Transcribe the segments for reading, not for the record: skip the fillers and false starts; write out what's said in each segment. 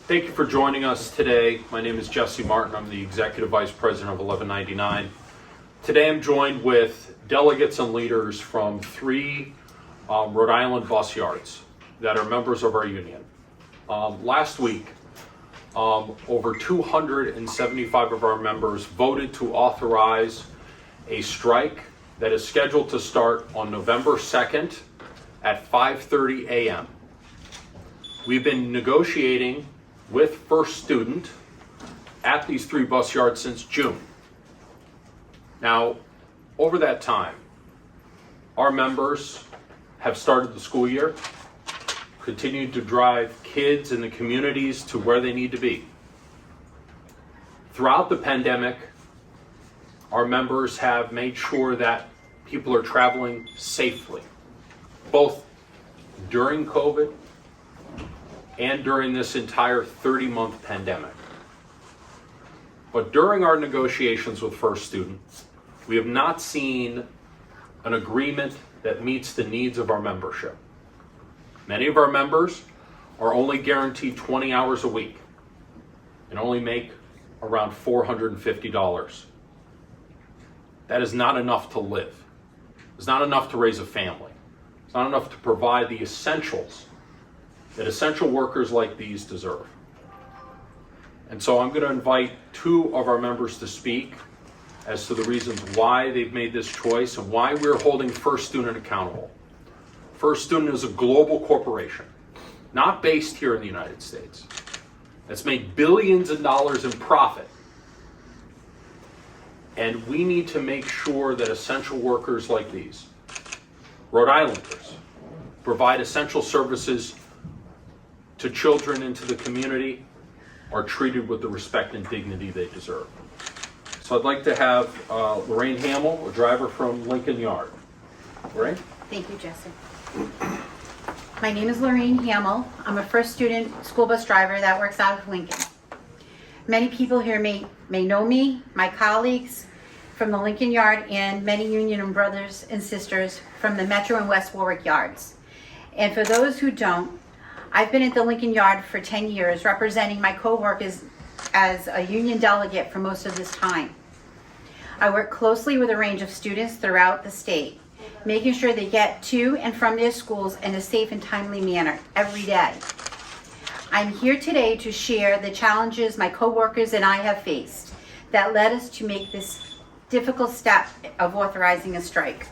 Thank you for joining us today. My name is Jesse Martin. I'm the Executive Vice President of 1199. Today I'm joined with delegates and leaders from three Rhode Island bus yards that are members of our union. Last week, over 275 of our members voted to authorize a strike that is scheduled to start on November 2nd at 5:30 a.m. We've been negotiating with First Student at these three bus yards since June. Now, over that time, our members have started the school year, continued to drive kids in the communities to where they need to be. Throughout the pandemic, our members have made sure that people are traveling safely, both during COVID and during this entire 30-month pandemic. But during our negotiations with First Student, we have not seen an agreement that meets the needs of our membership. Many of our members are only guaranteed 20 hours a week and only make around $450. That is not enough to live. It's not enough to raise a family. It's not enough to provide the essentials that essential workers like these deserve. And so I'm going to invite two of our members to speak as to the reasons why they've made this choice and why we're holding First Student accountable. First Student is a global corporation, not based here in the United States, that's made billions of dollars in profit. And we need to make sure that essential workers like these, Rhode Islanders, provide essential services to children and to the community, are treated with the respect and dignity they deserve. So I'd like to have Lorraine Hamel, a driver from Lincoln Yard. Lorraine? Thank you, Jesse. My name is Lorraine Hamel. I'm a First Student school bus driver that works out of Lincoln. Many people here may know me, my colleagues from the Lincoln Yard, and many union and brothers and sisters from the Metro and West Warwick yards. And for those who don't, I've been at the Lincoln Yard for 10 years, representing my co-workers as a union delegate for most of this time. I work closely with a range of students throughout the state, making sure they get to and from their schools in a safe and timely manner every day. I'm here today to share the challenges my co-workers and I have faced that led us to make this difficult step of authorizing a strike.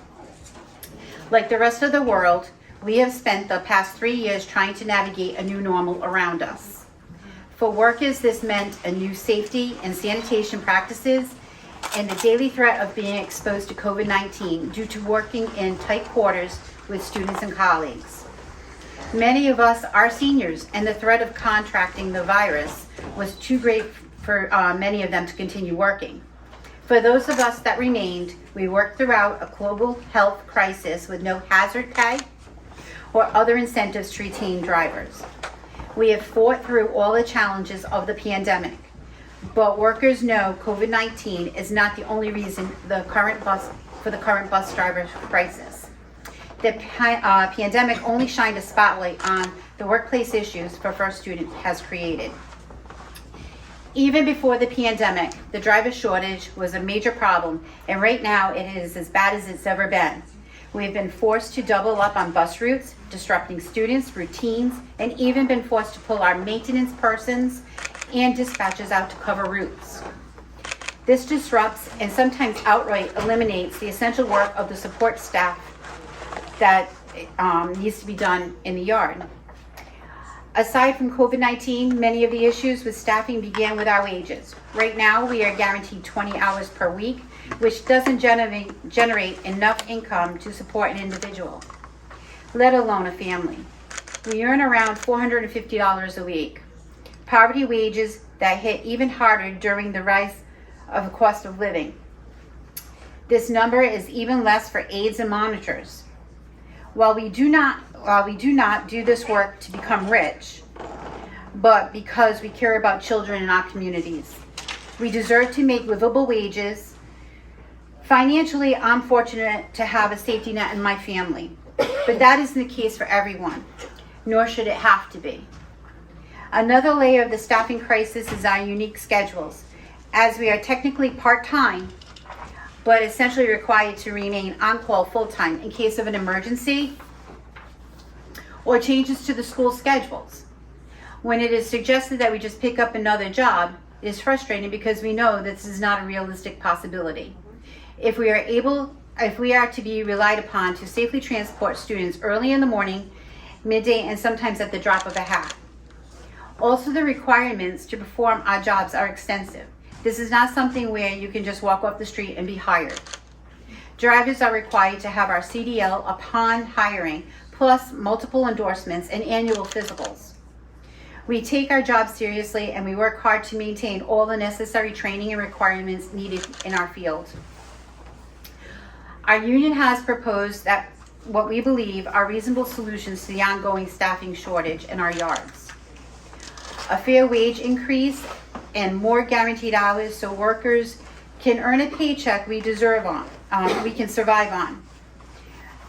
Like the rest of the world, we have spent the past 3 years trying to navigate a new normal around us. For workers, this meant a new safety and sanitation practices and the daily threat of being exposed to COVID-19 due to working in tight quarters with students and colleagues. Many of us are seniors, and the threat of contracting the virus was too great for many of them to continue working. For those of us that remained, we worked throughout a global health crisis with no hazard pay or other incentives to retain drivers. We have fought through all the challenges of the pandemic, but workers know COVID-19 is not the only reason the current bus driver crisis. The pandemic only shined a spotlight on the workplace issues for First Student has created. Even before the pandemic, the driver shortage was a major problem, and right now it is as bad as it's ever been. We have been forced to double up on bus routes, disrupting students' routines, and even been forced to pull our maintenance persons and dispatchers out to cover routes. This disrupts and sometimes outright eliminates the essential work of the support staff that needs to be done in the yard. Aside from COVID-19, many of the issues with staffing began with our wages. Right now, we are guaranteed 20 hours per week, which doesn't generate enough income to support an individual, let alone a family. We earn around $450 a week. Poverty wages that hit even harder during the rise of the cost of living. This number is even less for aides and monitors. While we do not do this work to become rich, but because we care about children in our communities. We deserve to make livable wages. Financially, I'm fortunate to have a safety net in my family, but that isn't the case for everyone, nor should it have to be. Another layer of the staffing crisis is our unique schedules, as we are technically part-time, but essentially required to remain on call full-time in case of an emergency or changes to the school schedules. When it is suggested that we just pick up another job, it is frustrating because we know this is not a realistic possibility. If we are to be relied upon to safely transport students early in the morning, midday, and sometimes at the drop of a hat. Also, the requirements to perform our jobs are extensive. This is not something where you can just walk off the street and be hired. Drivers are required to have our CDL upon hiring, plus multiple endorsements and annual physicals. We take our job seriously and we work hard to maintain all the necessary training and requirements needed in our field. Our union has proposed that what we believe are reasonable solutions to the ongoing staffing shortage in our yards. A fair wage increase and more guaranteed hours so workers can earn a paycheck we can survive on.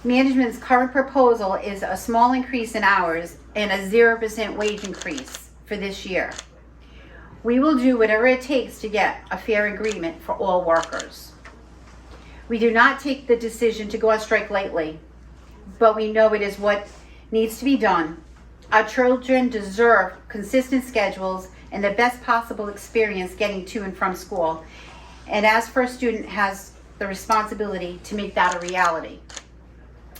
Management's current proposal is a small increase in hours and a 0% wage increase for this year. We will do whatever it takes to get a fair agreement for all workers. We do not take the decision to go on strike lightly, but we know it is what needs to be done. Our children deserve consistent schedules and the best possible experience getting to and from school. And as first student has the responsibility to make that a reality.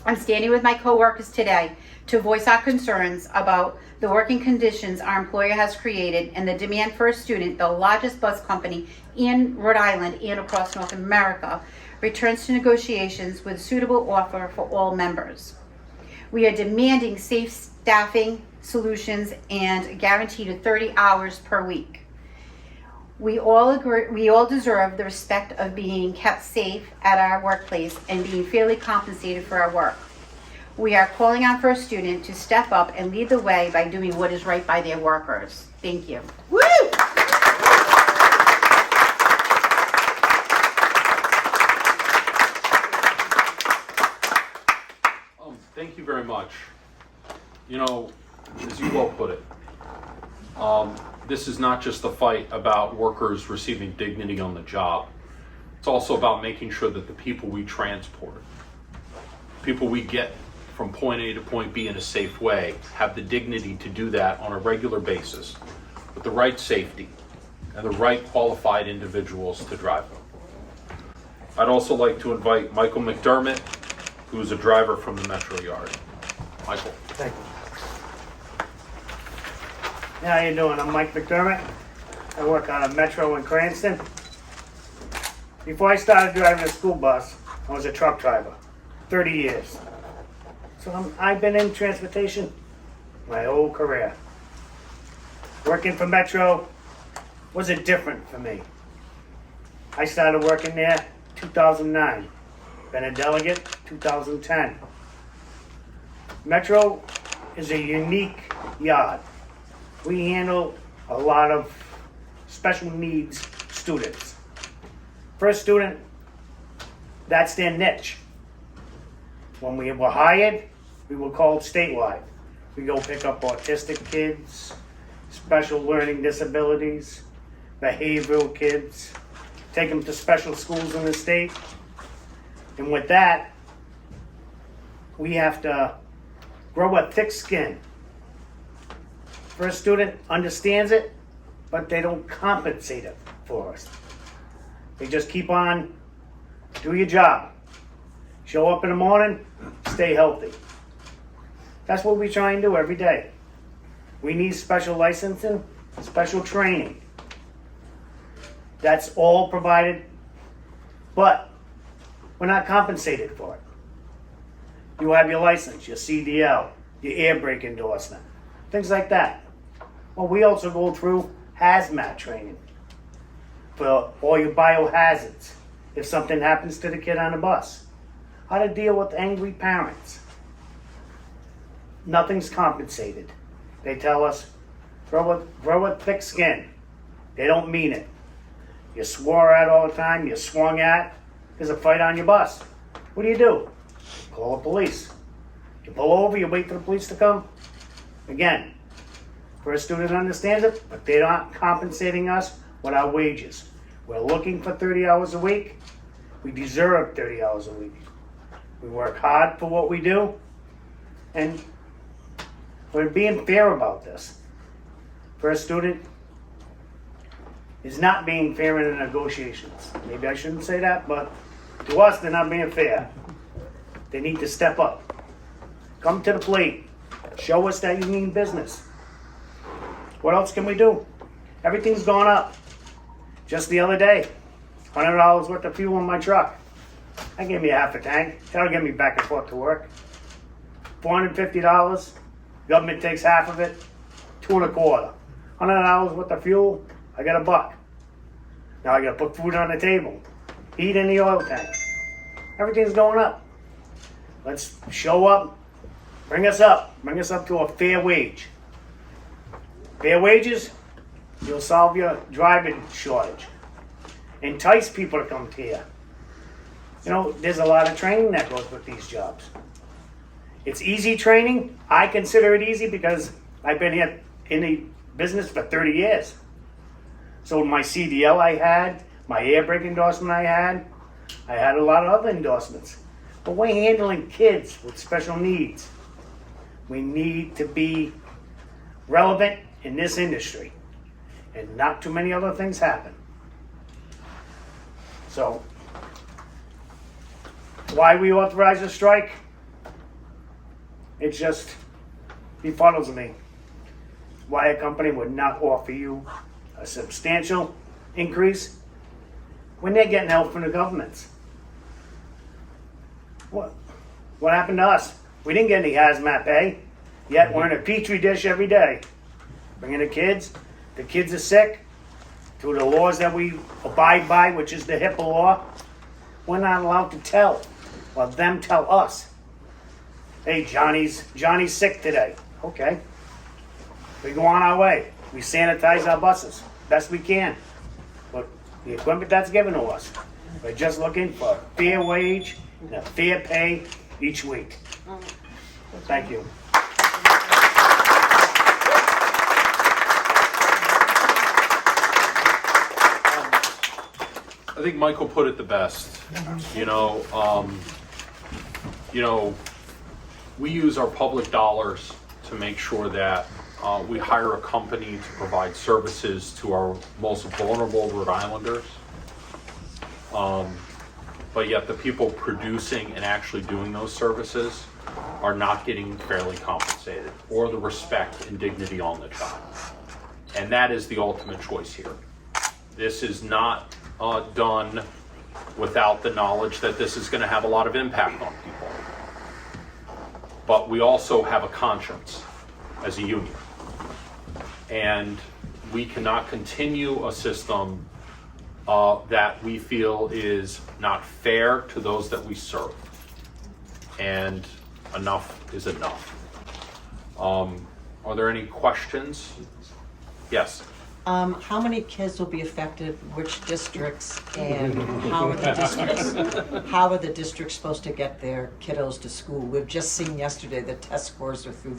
I'm standing with my coworkers today to voice our concerns about the working conditions our employer has created and the demand for a student, the largest bus company in Rhode Island and across North America, returns to negotiations with a suitable offer for all members. We are demanding safe staffing solutions and a guarantee to 30 hours per week. We all deserve the respect of being kept safe at our workplace and being fairly compensated for our work. We are calling on First Student to step up and lead the way by doing what is right by their workers. Thank you. Woo! Thank you very much. You know, as you well put it, this is not just a fight about workers receiving dignity on the job. It's also about making sure that the people we transport, people we get from point A to point B in a safe way, have the dignity to do that on a regular basis with the right safety and the right qualified individuals to drive them. I'd also like to invite Michael McDermott, who's a driver from the Metro Yard. Michael. Thank you. How you doing? I'm Mike McDermott. I work on a Metro in Cranston. Before I started driving a school bus, I was a truck driver, 30 years. So I've been in transportation my whole career. Working for Metro wasn't different for me. I started working there 2009. Been a delegate 2010. Metro is a unique yard. We handle a lot of special needs students. First student, that's their niche. When we were hired, we were called statewide. We go pick up autistic kids, special learning disabilities, behavioral kids, take them to special schools in the state. And with that, we have to grow a thick skin. First student understands it, but they don't compensate it for us. They just keep on, do your job. Show up in the morning, stay healthy. That's what we try and do every day. We need special licensing, special training. That's all provided, but we're not compensated for it. You have your license, your CDL, your air brake endorsement, things like that. Well, we also go through hazmat training for all your biohazards. If something happens to the kid on the bus, how to deal with angry parents. Nothing's compensated. They tell us, grow a thick skin. They don't mean it. You swore at all the time, you swung at, there's a fight on your bus. What do? Call the police. You pull over, you wait for the police to come. Again, First student understands it, but they're not compensating us with our wages. We're looking for 30 hours a week. We deserve 30 hours a week. We work hard for what we do, and we're being fair about this. First student is not being fair in the negotiations. Maybe I shouldn't say that, but to us, they're not being fair. They need to step up. Come to the plate. Show us that you mean business. What else can we do? Everything's gone up. Just the other day, $100 worth of fuel in my truck. I gave me half a tank. That'll get me back and forth to work. $450. Government takes half of it. $2.25. $100 worth of fuel. I got $1. Now I got to put food on the table. Heat in the oil tank. Everything's going up. Let's show up. Bring us up. Bring us up to a fair wage. Fair wages, you'll solve your driving shortage. Entice people to come here. You know, there's a lot of training that goes with these jobs. It's easy training. I consider it easy because I've been here in the business for 30 years. So my CDL I had, my air brake endorsement I had a lot of other endorsements. But we're handling kids with special needs. We need to be relevant in this industry, and not too many other things happen. So, why we authorize a strike? It just befuddles me. Why a company would not offer you a substantial increase when they're getting help from the governments. What happened to us? We didn't get any hazmat pay, yet we're in a petri dish every day. Bringing the kids are sick, through the laws that we abide by, which is the HIPAA law. We're not allowed to tell, or them tell us. Hey, Johnny's sick today. Okay. We go on our way. We sanitize our buses best we can. But the equipment that's given to us, we're just looking for a fair wage and a fair pay each week. Thank you. I think Michael put it the best. We use our public dollars to make sure that we hire a company to provide services to our most vulnerable Rhode Islanders. But yet the people producing and actually doing those services are not getting fairly compensated or the respect and dignity on the job. And that is the ultimate choice here. This is not done without the knowledge that this is going to have a lot of impact on people. But we also have a conscience as a union. And we cannot continue a system that we feel is not fair to those that we serve. And enough is enough. Are there any questions? Yes. How many kids will be affected, which districts, and how are the districts supposed to get their kiddos to school? We've just seen yesterday the test scores are through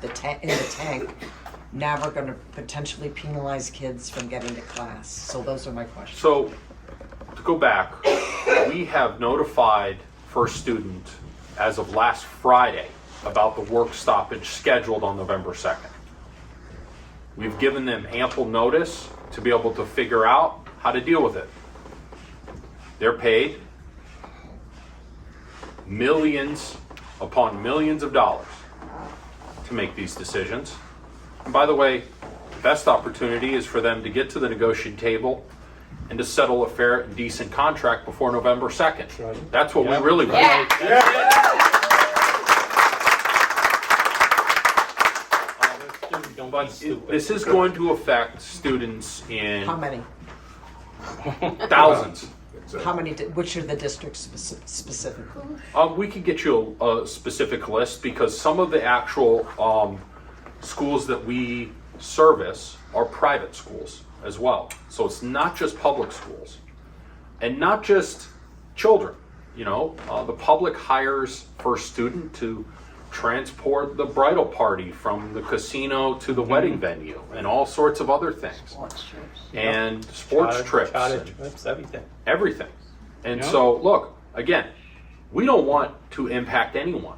the tank. Now we're going to potentially penalize kids from getting to class. So those are my questions. So, to go back, we have notified First Student as of last Friday about the work stoppage scheduled on November 2nd. We've given them ample notice to be able to figure out how to deal with it. They're paid millions upon millions of dollars to make these decisions. And by the way, the best opportunity is for them to get to the negotiating table and to settle a fair and decent contract before November 2nd. That's what we really want. But this is going to affect students in How many? thousands. How many? Which are the districts specifically? We could get you a specific list because some of the actual schools that we service are private schools as well. So it's not just public schools and not just children. The public hires First Student to transport the bridal party from the casino to the wedding venue, and all sorts of other things. And sports trips. Charter and trips, everything. everything. And Yeah. so, look, again, we don't want to impact anyone.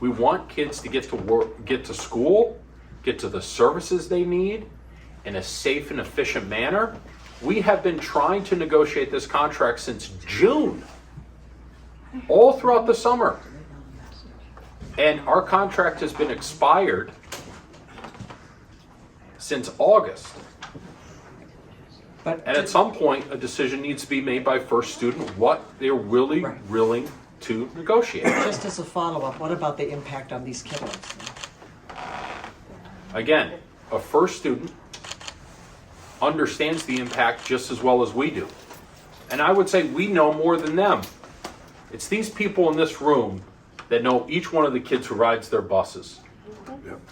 We want kids to get to work, get to school, get to the services they need in a safe and efficient manner. We have been trying to negotiate this contract since June, all throughout the summer. And our contract has been expired since August. But And at some point, a decision needs to be made by first student what they're really Right. willing to negotiate. just as a follow-up, what about the impact on these kiddos? Again, a first student understands the impact just as well as we do. And I would say we know more than them. It's these people in this room that know each one of the kids who rides their buses,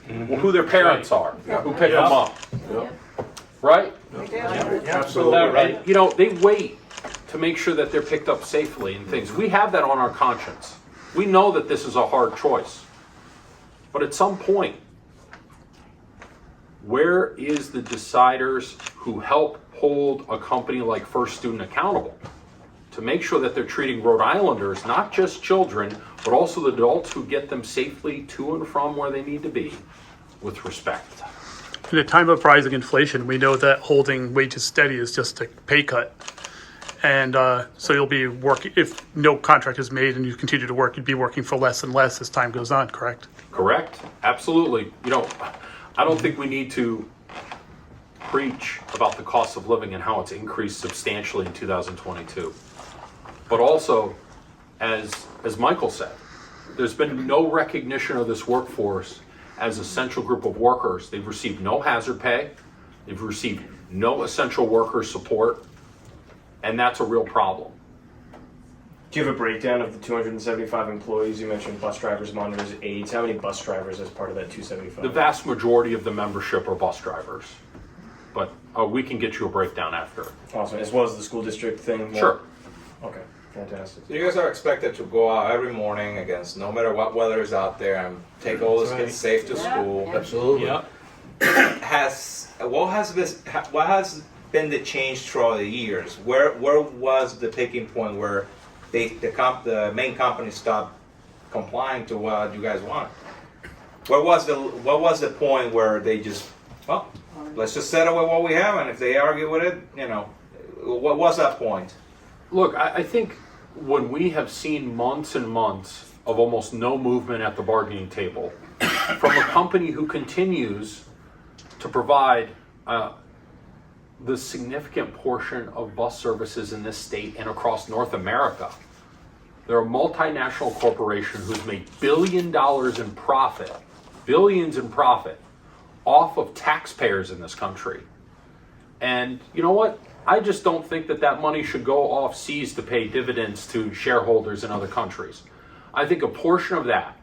who their parents are, who pick them up, right? Absolutely. And, you know, they wait to make sure that they're picked up safely and things. We have that on our conscience. We know that this is a hard choice. But at some point, where is the deciders who help hold a company like First Student accountable to make sure that they're treating Rhode Islanders, not just children, but also the adults who get them safely to and from where they need to be, with respect? In a time of rising inflation, we know that holding wages steady is just a pay cut. And so you'll be working, if no contract is made and you continue to work, you'd be working for less and less as time goes on, correct? Correct? Absolutely. You know, I don't think we need to preach about the cost of living and how it's increased substantially in 2022. But also, as Michael said, there's been no recognition of this workforce as essential group of workers. They've received no hazard pay. They've received no essential worker support. And that's a real problem. Do you have a breakdown of the 275 employees? You mentioned bus drivers, monitors, aides. How many bus drivers as part of that 275? The vast majority of the membership are bus drivers. But we can get you a breakdown after. Awesome. As well as the school district thing? Sure. Okay. Fantastic. So you guys are expected to go out every morning against no matter what weather is out there and take all those kids safe to school. Absolutely. What has been the change throughout the years? Where was the picking point where the main company stopped complying to what you guys want? What was the point where they just, well, let's just settle with what we have, and if they argue with it, you know, what was that point? Look, I think when we have seen months and months of almost no movement at the bargaining table from a company who continues to provide the significant portion of bus services in this state and across North America. They're a multinational corporation who's made billions in profit off of taxpayers in this country. And you know what? I just don't think that money should go off seas to pay dividends to shareholders in other countries. I think a portion of that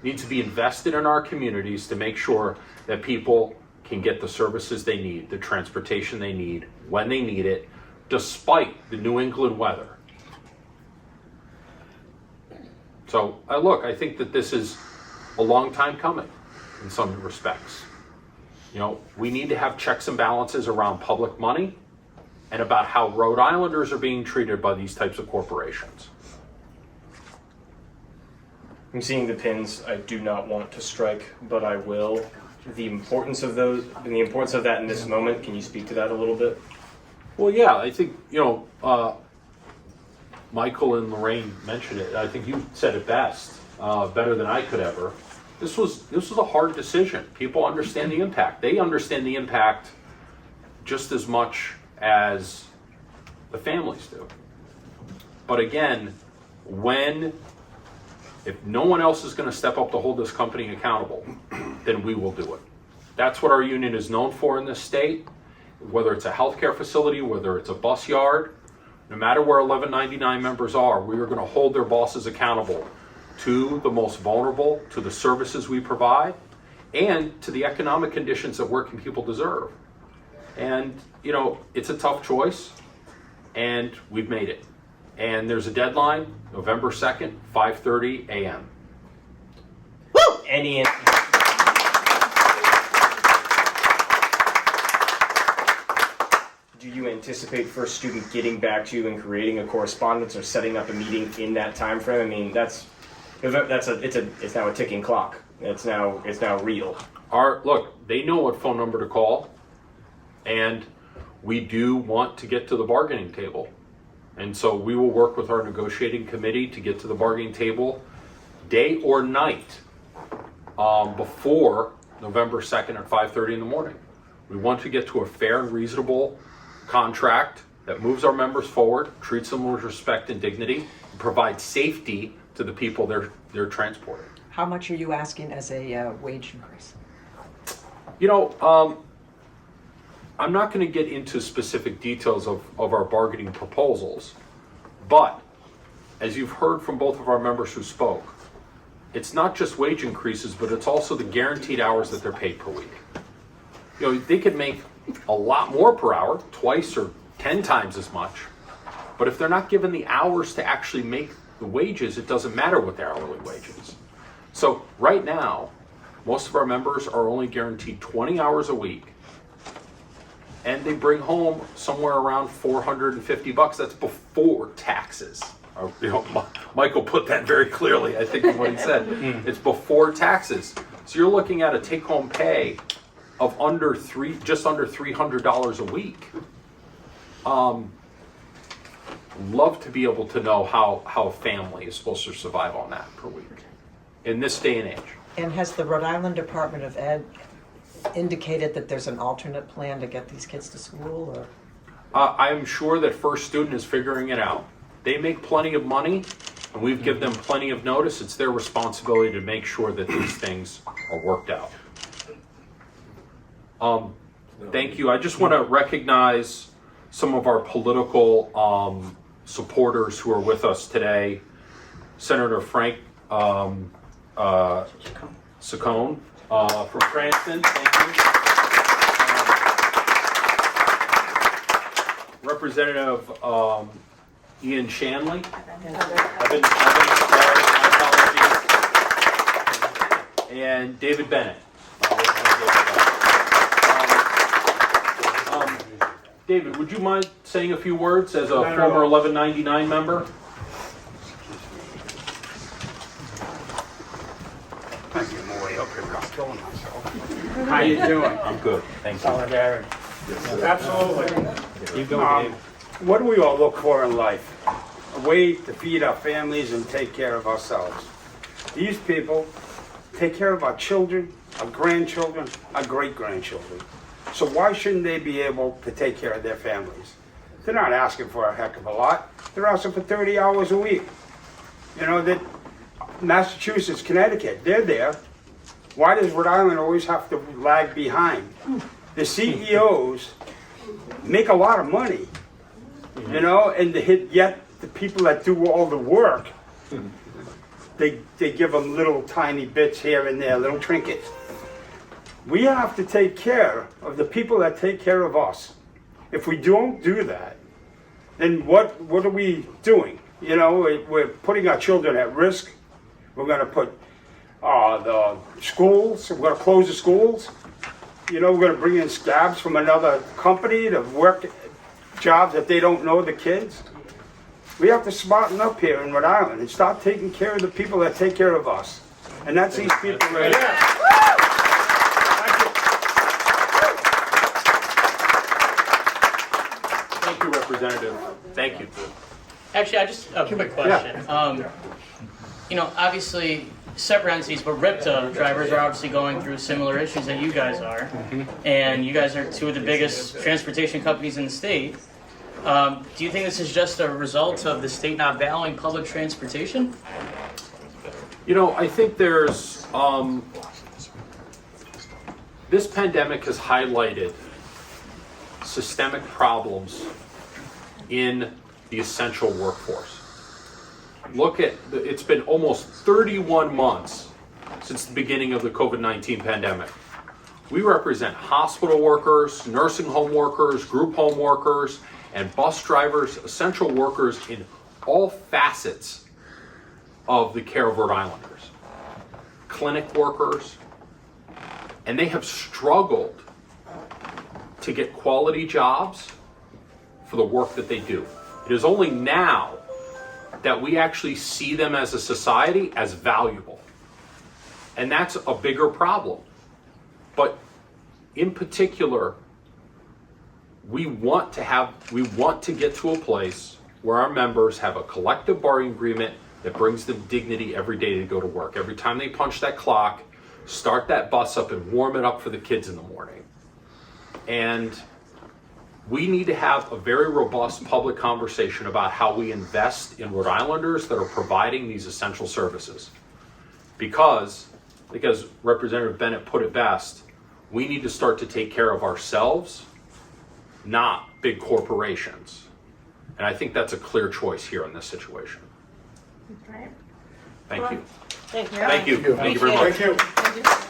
needs to be invested in our communities to make sure that people can get the services they need, the transportation they need, when they need it, despite the New England weather. So, look, I think that this is a long time coming in some respects. You know, we need to have checks and balances around public money and about how Rhode Islanders are being treated by these types of corporations. I'm seeing the pins. I do not want to strike, but I will. The importance of those, and the importance of that in this moment, can you speak to that a little bit? Well, yeah, I think, you know, Michael and Lorraine mentioned it. I think you said it best, better than I could ever. This was a hard decision. People understand the impact. They understand the impact just as much as the families do. But again, if no one else is going to step up to hold this company accountable, then we will do it. That's what our union is known for in this state. Whether it's a healthcare facility, whether it's a bus yard, no matter where 1199 members are, we are going to hold their bosses accountable to the most vulnerable, to the services we provide, and to the economic conditions that working people deserve. And, you know, it's a tough choice, and we've made it. And there's a deadline, November 2nd, 5:30 a.m. any? Do you anticipate first student getting back to you and creating a correspondence or setting up a meeting in that time frame? I mean, it's now a ticking clock. It's now real. Look, they know what phone number to call, and we do want to get to the bargaining table. And so we will work with our negotiating committee to get to the bargaining table day or night before November 2nd at 5:30 in the morning. We want to get to a fair and reasonable contract that moves our members forward, treats them with respect and dignity, and provides safety to the people they're transporting. How much are you asking as a wage increase? You know, I'm not going to get into specific details of our bargaining proposals, but as you've heard from both of our members who spoke, it's not just wage increases, but it's also the guaranteed hours that they're paid per week. You know, they could make a lot more per hour, twice or 10 times as much, but if they're not given the hours to actually make the wages, it doesn't matter what their hourly wage is. So right now, most of our members are only guaranteed 20 hours a week, and they bring home somewhere around $450. That's before taxes. You know, Michael put that very clearly, I think, in what he said. It's before taxes. So you're looking at a take-home pay of just under $300 a week. Love to be able to know how a family is supposed to survive on that per week in this day and age. And has the Rhode Island Department of Ed indicated that there's an alternate plan to get these kids to school, or? I'm sure that First Student is figuring it out. They make plenty of money, and we've given them plenty of notice. It's their responsibility to make sure that these things are worked out. Thank you. I just want to recognize some of our political supporters who are with us today. Senator Frank Saccone from Cranston, thank you. Representative Ian Shanley. Evan, and David Bennett. David, would you mind saying a few words as a former 1199 member? Thank you. I'm way up here. I'm killing myself. How you doing? I'm good, thank you. Solidarity. Absolutely. You go, Dave. What do we all look for in life? A way to feed our families and take care of ourselves. These people take care of our children, our grandchildren, our great-grandchildren. So why shouldn't they be able to take care of their families? They're not asking for a heck of a lot. They're asking for 30 hours a week. You know, that Massachusetts, Connecticut, they're there. Why does Rhode Island always have to lag behind? The CEOs make a lot of money, you know, and yet the people that do all the work, they give them little tiny bits here and there, little trinkets. We have to take care of the people that take care of us. If we don't do that, then what are we doing? You know, we're putting our children at risk. We're going to put the schools, we're going to close the schools. You know, we're going to bring in scabs from another company to work jobs that they don't know the kids. We have to smarten up here in Rhode Island and start taking care of the people that take care of us. And that's these people right here. Thank you, Representative. Thank you. Actually, I just a quick question. You know, obviously, separate entities, but RIPTA drivers are obviously going through similar issues that you guys are, and you guys are two of the biggest transportation companies in the state. Do you think this is just a result of the state not valuing public transportation? You know, I think there's this pandemic has highlighted systemic problems in the essential workforce. Look at, it's been almost 31 months since the beginning of the COVID-19 pandemic. We represent hospital workers, nursing home workers, group home workers, and bus drivers, essential workers in all facets of the care of Rhode Islanders. clinic workers, and they have struggled to get quality jobs for the work that they do. It is only now that we actually see them as a society as valuable. And that's a bigger problem. But in particular, we want to get to a place where our members have a collective bargaining agreement that brings them dignity every day to go to work. Every time they punch that clock, start that bus up and warm it up for the kids in the morning. And we need to have a very robust public conversation about how we invest in Rhode Islanders that are providing these essential services. Because Representative Bennett put it best, we need to start to take care of ourselves, not big corporations. And I think that's a clear choice here in this situation. Right. Thank you. Thank you. Thank you. Thank you very much. Thank you.